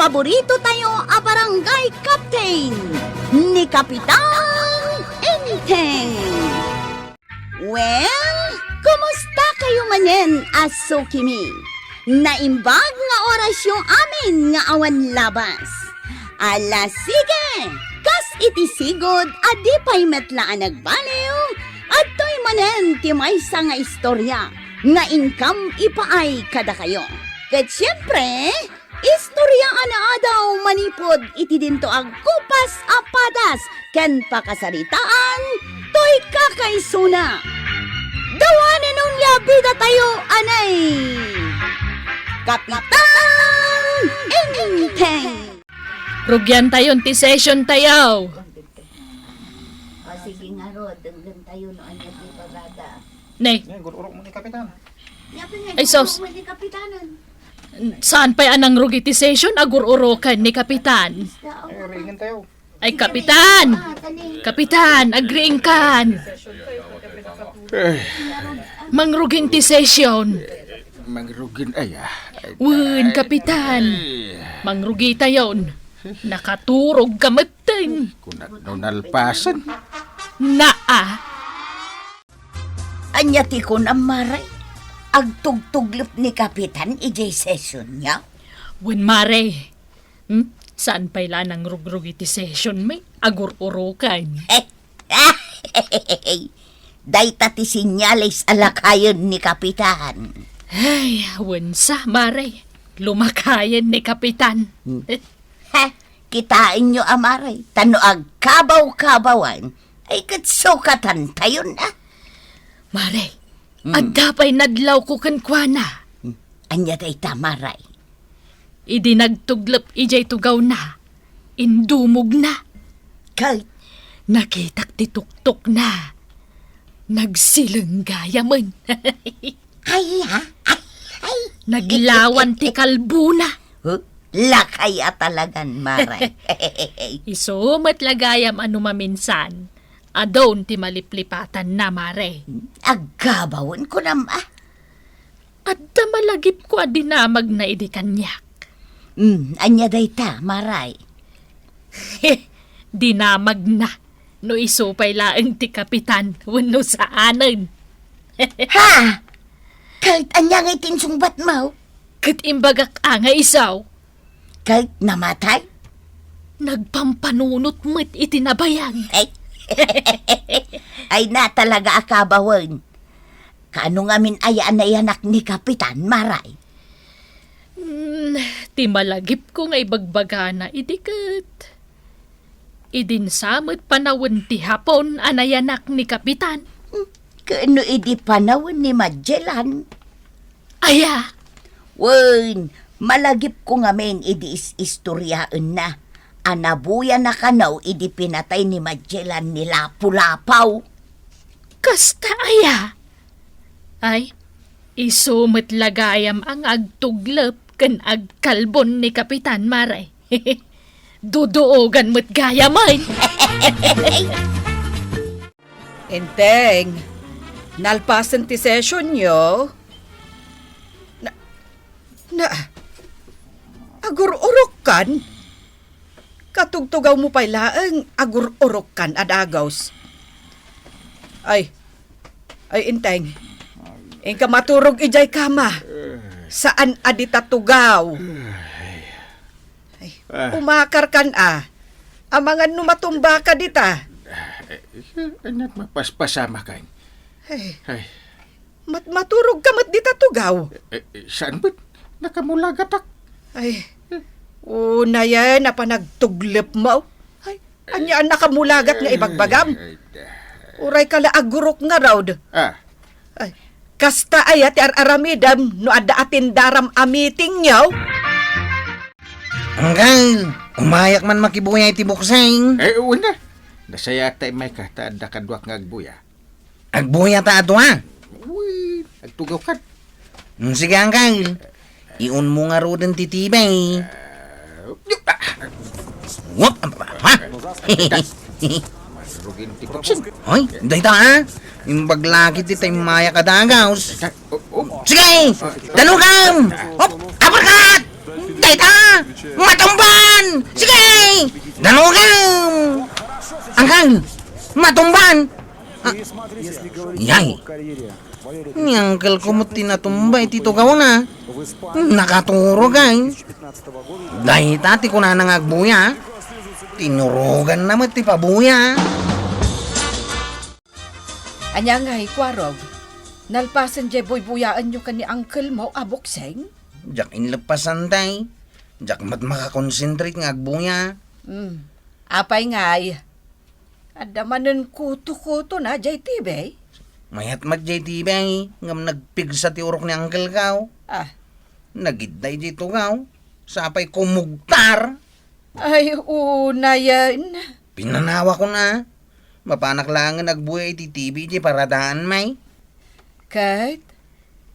paborito tayo a barangay captain ni Kapitan Enteng. Well, kumusta kayo manen, Asukimi? Naimbag nga oras yung amin nga awan labas. Ala sige, kas itisigod adi pa'y metlaan nagbaliw at to'y manen ti maysa nga istorya nga income ipaay kada kayo. Kat siyempre, istorya ana adaw manipod iti dinto ag kupas apadas ken pakasaritaan to'y kakaisuna. Dawanan nung labida tayo anay Kapitan Enteng. Rugyan tayon ti session tayaw. Sige nga Rod, denggan tayo no anya ti pagada. Nay, Gururok mo ni Kapitan. Ay, sos. Kapitanan. saan pa'y anang rugi ti session agur-urokan ni Kapitan? Ay, ringin tayo. Ay, Kapitan! Kapitan, agreeing kan. Mangrugin ti session. Mangrugin ay Wun, Kapitan. Mangrugi tayon. Nakaturog kamating. Kung nalpasan. Naa. Anya ti ko na maray. Agtugtuglip ni Kapitan ijay session niya. Wun, Mare. Saan pa'y lanang rugrugi ti session may agur-urokan? Dayta ti sinyales alakayon ni Kapitan. Ay, wansa, Mare. Lumakayan ni Kapitan. Ha, kitain nyo amaray. Tano ag kabaw-kabawan. Ay katsukatan tayo na. Mare, adda pa'y nadlaw ko kankwana. Anya dayta maray. Idi nagtuglap ijay tugaw na. Indumog na. Kay, Nakitak ti tuktok na. Nagsilanggaya man. ay ha? Ay, Naglawan ti kalbo na. lakay talagan maray. Isumat lagayam ano maminsan. Adon ti maliplipatan na, Mare. Agkabawon ko na ma. Adda malagip ko adinamag na idi kanyak. Anya dayta maray. Dinamag na. No isupay laeng ti Kapitan. Wano sa anan. Ha? Kahit anya ngay tinsungbat mo. Kat imbagak nga isaw. Kahit namatay. Nagpampanunot mo't itinabayan. Ay, ay na talaga akabawon. Kaano nga min ayaan na yanak ni Kapitan Maray? Ti malagip ko nga ibagbaga na idikat. Idinsamot panawon ti hapon anayanak ni Kapitan. Kaano idi panawon ni Magellan? Aya, Wen, malagip ko nga men idi istoryaan na. Anabuya na kanaw idi pinatay ni Magellan ni Lapu-Lapaw. kasta aya. Ay, isumot lagayam ang agtuglap kan agkalbon ni Kapitan Maray. Duduogan mo't gaya man. Enteng, nalpasan ti session nyo. Agur-urok kan? Katugtugaw mo pa'y laang agur-urok kan adagaws. Ay, Enteng, ingka maturog ijay kama. Saan adita tugaw? Ay, umakar kan Amangan numatumba ka dita. Anak mapaspasama kain. Ay, Ay, maturog ka mat dita tugaw. saan ba't nakamulagatak? Ay, una yan na pa nagtuglip mo. Ay, anya nakamulagat nga ibagbagam. Uray kala agurok nga raud. Ay, kasta ayat aramidam no adda atin daram a meeting nyaw. Anggal, umayak man makibuyay ti bukseng. Una. Nasaya tayo may kataanda kadwak nga agbuya. Agbuya ta ato ha. Uy, agtugaw ka. Sige anggal, iun mo nga roden titibay. Wop, ha? Marugin ti Putsin. Hoy, dahita ha? Yung baglaki ti tayo maya kadagaws. Sige, dalugam! Hop, abarkat! Dahita! Matumban! Sige! Danugan! Angkal! Matumban! Yay! Ni angkal ko mo tinatumba itito gawa na. Nakaturo gay. Dahil tati ko na nangagbuya. Tinurugan na mati pabuya. Anya nga Kwarog. Nalpasan je boy buyaan nyo ka ni uncle mo abokseng? Jak inlepasan tay. Jak mat makakonsentrate nga agbuya. Apay ngay. Adamanan kuto-kuto na jay tibay. Mayat mat jay tibay. Ngam nagpig sa tiurok ni angkal kaw. Nagidday dito kaw. Sapay kumugtar. Ay, una yan. Pinanawa ko na. Mapanaklangan nagbuhay iti TV di paradaan may. Kahit,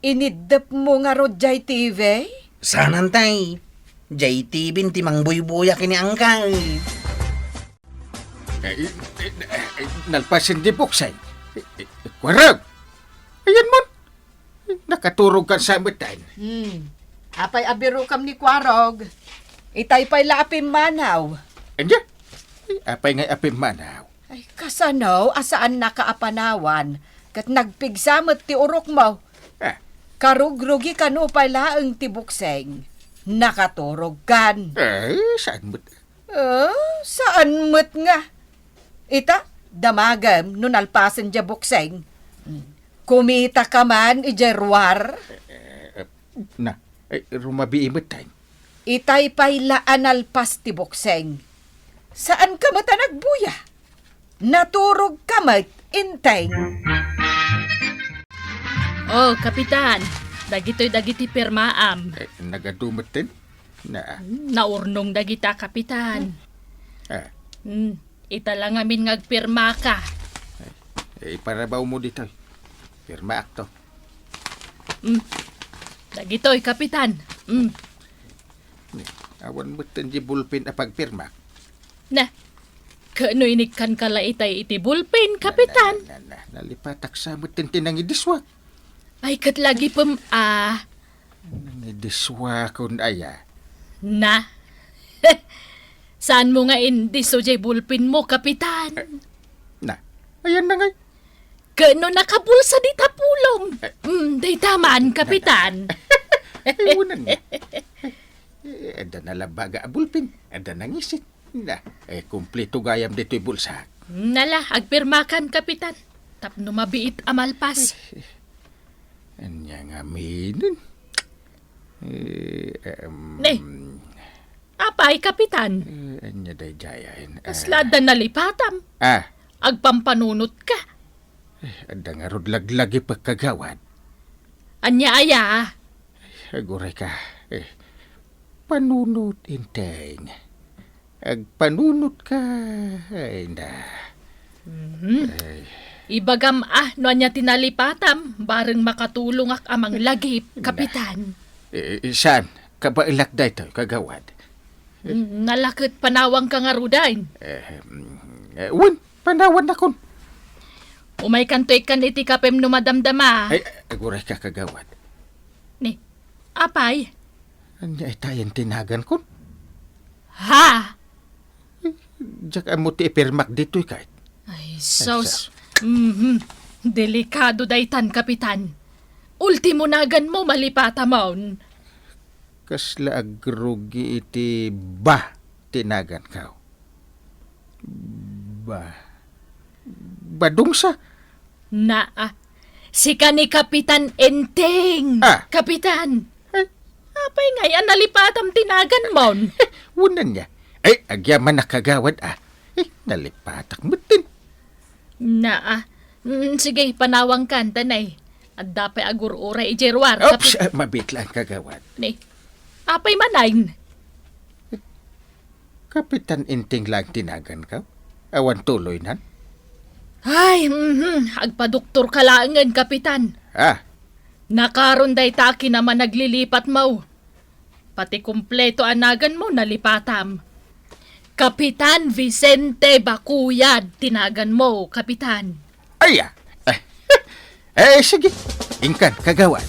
inidap mo nga ro jay TV? Sanan tay. JTV ti mangbuy-buya kini angkal. Nalpasin di buksay. Kwarag! Ayan mo. Nakaturog ka sa amutan. Apay abiro kam ni Kwarog. Itay pa'y laapim manaw. Anya? Apay nga apim manaw. Ay, kasanaw, asaan nakaapanawan. Kat nagpigsamot ti urok mo. Karugrugi kano pala ang tibukseng. Nakaturog kan. Saan mo? Saan mo't nga? Ita, damagam no nalpasan dya bukseng. Kumita ka man, ijerwar. Rumabi imot tayo. Itay pa'y laan alpas ti bukseng. Saan ka mo tanagbuya? Naturog ka mat, intay. Oh, kapitan. Dagiti permaam. Nagadumot din? Naurnong dagita, kapitan. Ita lang amin ngagpirma ka. Parabaw mo dito. Pirma akto. Dagitoy, kapitan. Awan mo din di bulpin a pagpirma. Na, kano inikan kala itay iti bulpin, kapitan. Nalipatak sa mo din tinangidiswa. Ay, katlagi pam, Nangidiswa kun aya. Na, saan mo nga indi so jay bulpin mo, kapitan? Ayan na nga. Kano nakabulsa di tapulong? Day tamaan, kapitan. Iwanan nga. Ada na labaga a bulpin. Ada nangisit. Kumpleto gayam dito'y bulsa. Nala, agpirmakan, kapitan. Tapno mabiit amalpas. Anya nga minin. Apay, kapitan. Anya day jayain. Kaslada nalipatam. Agpampanunot ka. Ada nga rod laglagi pagkagawad. Anya aya. Aguray ka. Panunot inteng. Agpanunot ka. Ay na. Ibagam no anya tinalipatam. Bareng makatulong ak amang lagip, kapitan. Saan? Kabailak day to, kagawad. Nalakit panawang ka nga rudain. Panawan na kon. Umay kantoy kan iti kapem no madamdama. Aguray ka kagawad. Ni, apay? Anya itayan tinagan kon. Ha? Diyak amo ti ipirmak dito'y kahit. Ay, sos. Delikado daytan, kapitan. Ultimo nagan mo malipata maun. Kasla agrugi iti tinagan ka. Badungsa. Sika ni Kapitan Enteng. Kapitan. Apay ngayon nalipatam tinagan maun. Unan niya. Agyaman nakagawad nalipatak mo din. Sige, panawang kan, tanay. At dapay agur-ura ijerwar. Oops, mabitlaan kagawad. Ni, apay manayin. Kapitan Inting lang tinagan ka? Awan tuloy nan? Ay, agpadoktor ka laangan, kapitan. Nakaron day taki naman naglilipat mo. Pati kumpleto anagan mo nalipatam. Kapitan Vicente Bacuyad, tinagan mo, kapitan. Sige. Ingkan, kagawad.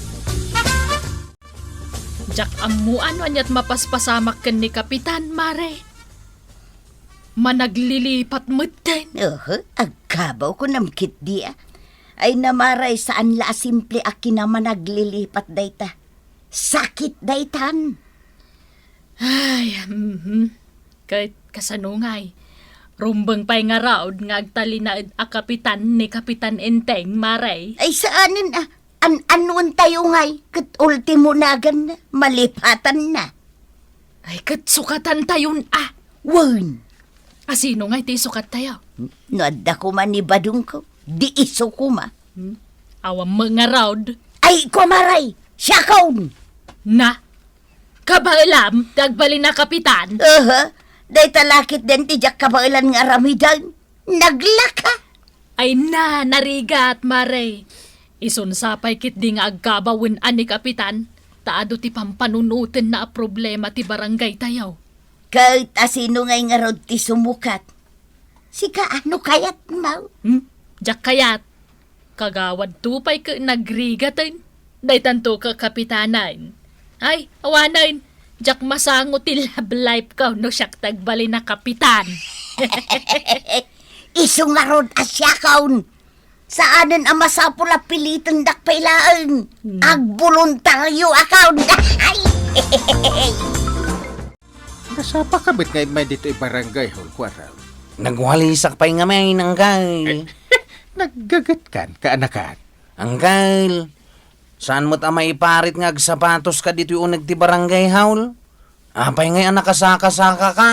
Jak amuan anyat mapaspasamak ken ni Kapitan, mare. Managlilipat mo din. Agkabaw ko namkit dia. Ay namaray saan la simple aki naman naglilipat dayta. Sakit daytan. Ay, kahit kasanungay. Rumbang pa'y nga raod nga agtali na a Kapitan ni Kapitan Enteng, mare. Ay saanin anuan tayo ngay. Kat ultimo nagan na. Malipatan na. Ay, kat sukatan tayon Wan. Asino nga iti sukat tayo? Noadda ko man ni badung ko. Di iso ko ma. Awam mga raod. Ay kumaray. Siya kaun. Na? Kabailam, dagbali na Kapitan. Day talakit din tijak kabailan nga ramidan. Naglaka. Ay narigat, mare. Isunsapay kit di nga agkabawin ani Kapitan. Taado ti pampanunutin na a problema ti barangay tayo. Kahit asino ngay nga rod ti sumukat. Sika ano kayat mau? Jak kayat. Kagawad tupay ka nagrigatan. Day tanto ka Kapitanan. Ay, awanan. Jak masango ti love life ka no siyak tagbali na Kapitan. Iso nga rod asya kaun. Saanan ang masapula pilitan dak pailaan. Agboluntaryo akaun. Ay! Nasapa ka ba't ngayon may dito barangay hall kwaraw? Nagwalisak pa'y nga may Angkal. Naggagat kan, kaanakan. Angkal, saan mo't amay iparit nga agsapatos ka dito yung nagti barangay haul? Apay ngay nakasaka-saka ka.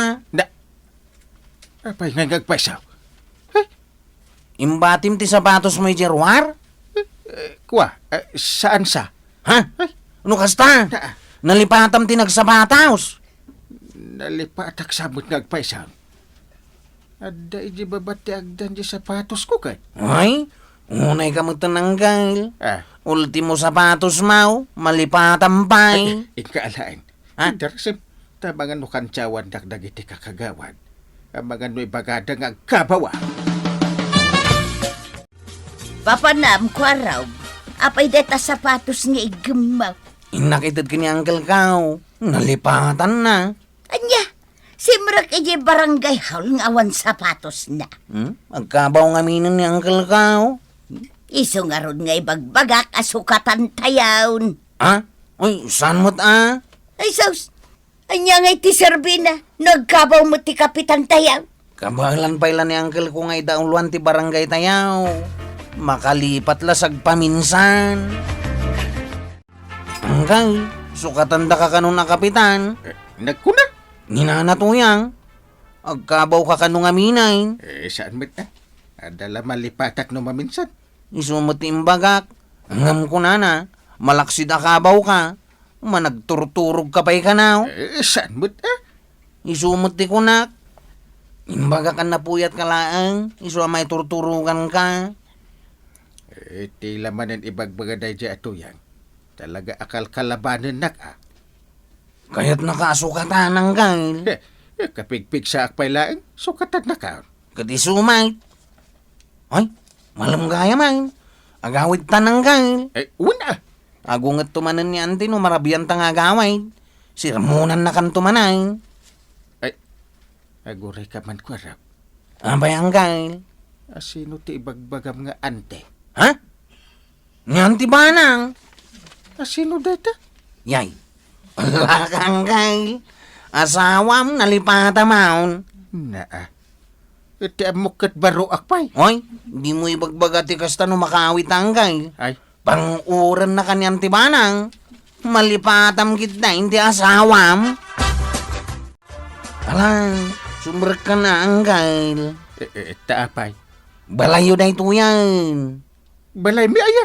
Apay nga ngagpaisaw. Imbatim ti sapatos mo jerwar? Kwa, saan sa? Ha? Ano kasta? Nalipatam ti nagsapatos. Nalipatak sabot ngagpaisaw. Adda iji babati agdan di sapatos ko kay. Ay, unay ka magtananggal. Ultimo sapatos mau, malipatam pa'y. Ikaalaan. Ha? Darasip, tabangan no kantsawan dagdag iti kakagawan. Ang mga no'y bagada nga kabawa. Papanam ko araw. Apay deta sapatos nga igamaw. Inakitad ka ni Uncle Kao. Nalipatan na. Anya, simrak iji barangay haul nga awan sapatos na. Magkabaw nga minon ni Uncle Kao. Iso nga rod nga ibagbagak asukatan tayawn. Ha? Uy, saan mo't Ay sos, anya nga iti Serbina, nagkabaw mo ti Kapitan tayaw. Kabalan pa ilan ni Uncle ko nga idauluan ti barangay tayaw. Makalipat lasag paminsan. Uncle, sukatan da ka kanun na Kapitan. Nagkuna? Ninanatuyang. Agkabaw ka kanun nga minay. Saan mo't adala malipatak no maminsan. Isumot ti imbagak. Angam ko na, malaksid akabaw ka. Managturturog ka pa'y kanaw. Saan mo't Isumot ti kunak. Imbagak kan napuyat ka laang. Isu may turturugan ka. Iti lamanan ibagbagaday dya atuyang. Talaga akal kalabanan nak Kaya't nakasukatan ng gail. Kapigpig sa akpay laing, sukatan na ka. Kati sumay. Ay, malam gaya man. Agawid tanang gail. Una! Agungat tumanan ni Ante no marabiyan tang agawid. Sirmunan na kan tumanay. Aguray ka man kwarap. Abay ang gail. Asino ti ibagbagam nga ante? Ha? Ni Ante Banang. Asino data? Yay. Wala kang gail. Asawam nalipata maun. Naa. Iti amukat baro akpay. Oy, di mo ibagbagati kasta no makawit ang gail. Ay, Pang-uran na kanyang tibanang. Malipatam kita, hindi asawam. Alang, sumber ka na ang gail. taapay. Balayo na ito yan. Balay mi aya.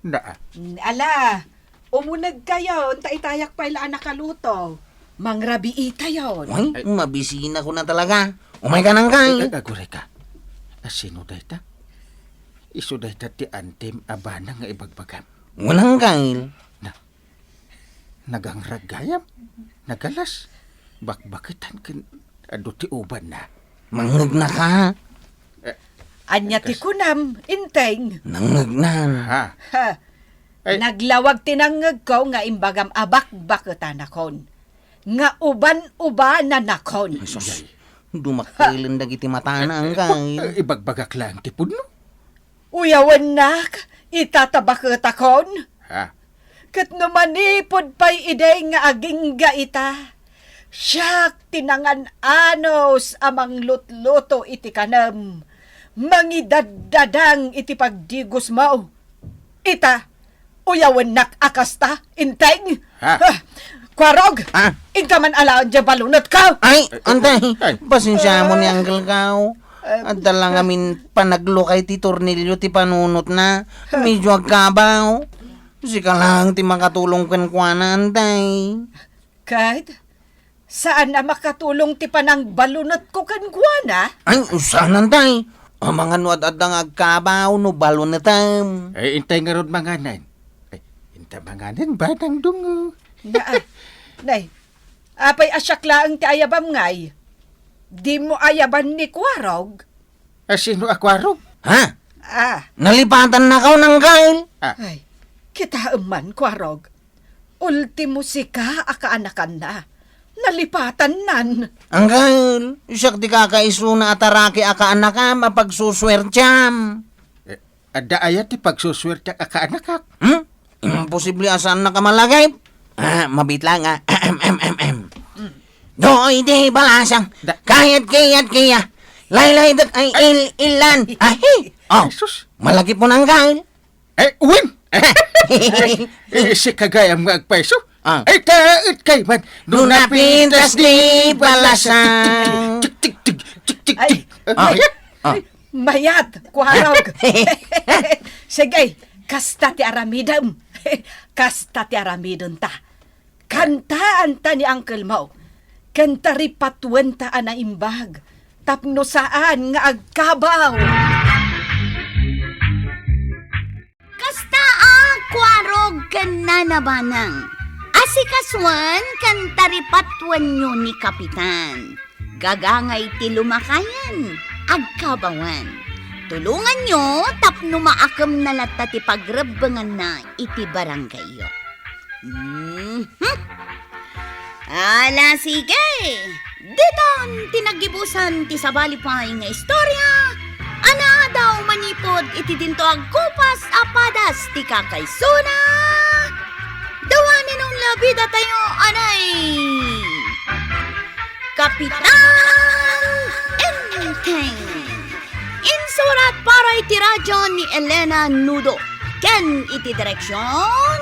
Naa. Ala, umunag kayo, taitayak pa ilaan nakaluto. Mangrabiita yon. Ay, mabisina ko na talaga. Umay ka ng gail. Aguray ka. Asino data? Isu data ti antem abana nga ibagbagam. Walang gail. Nagangragayam. Nagalas. Bakbakitan kin adu ti uban na. Mangag na ka. Anya ti kunam, inteng. Nangag na. Ha? Ha, Ay. Naglawag tinangag ko nga imbagam abak bakutan nakon. Nga uban-uba na nakon. Sus, dumakailan dagiti matana ang kain. Ibagbagak lang tipod no. Uyawan nak, itatabakot akon. Ha? Kat numanipod pa'y iday nga aging gaita. Siyak tinangan anos amang lutluto iti kanam. Mangidaddadang iti pagdigos mo. Ita, uyawan nak akasta, inteng. Ha? Kwarog, Ha? inka man alaan dya balunot ka. Ay, antay, Ay. pasensya mo ni Uncle Kao. At dalang amin panaglo kay ti Tornilyo ti panunot na. Medyo agkabaw. Sika lang ti makatulong kan kuana, antay. Kahit, saan na makatulong ti panang balunot ko kan kuwana? Ay, saan antay? Ang mga nuat at ang agkabaw no balunetam. Ay, intay nga ron manganan. Ay, intay manganan ba ng dungo? Nay, apay asyak laang ti ayabam ngay. Di mo ayaban ni Kwarog? Sino akwaro? Ha? Ah, Nalipatan na kaw ng kail? ay, kita man, Kwarog. Ultimo si ka akaanakan na. Nalipatan nan. Ang kail, siyak di kakaiso na ataraki akaanakam apagsuswertiyam. Ada ayat ti pagsuswerte akaanak. Imposible asan na kamalagay? Mabit lang ah. Doy di balasang. Kayat kaya. Laylay dat ay ilan. Ahi. Oh, Jesus. malaki po ng kail. Win! Si kagayam nga agpaiso. Ah. Ay, taot kay man. Nung napintas di balasang. Tik, tik, tik, tik, tik, Ay, tik. Ah. mayat, Kwarog. Sige, kasta ti aramidam. Kasta ti aramidon ta. Kantaan ta ni Uncle Mo. Kanta ripatuen ta na imbag. Tapno saan nga agkabaw. Kasta ang kwarog kananabanang. Asikaswan kan taripatwan nyo ni Kapitan. Gagangay ti lumakayan, agkabawan. Tulungan nyo tapno maakam na lata ti pagrebangan na iti barangay yo. Ala sige, diton tinagibusan ti sabalipay nga istorya. Ana daw manipod iti dinto agkupas apadas ti kakaysuna. Dawanin ng labida tayo, anay! Kapitan Enteng! Insurat para iti radyo ni Elena Nudo. Ken iti direksyon,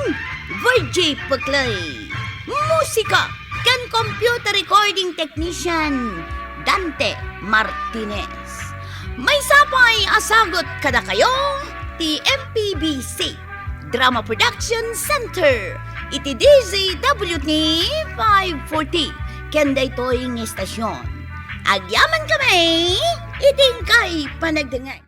Virgie Paclay. Musika, ken computer recording technician, Dante Martinez. May sapay asagot kada kayo, ti MPBC, Drama Production Center. Iti DZWT 540. Kenda ito'y estasyon. Agyaman kami, iting kay panagdangay.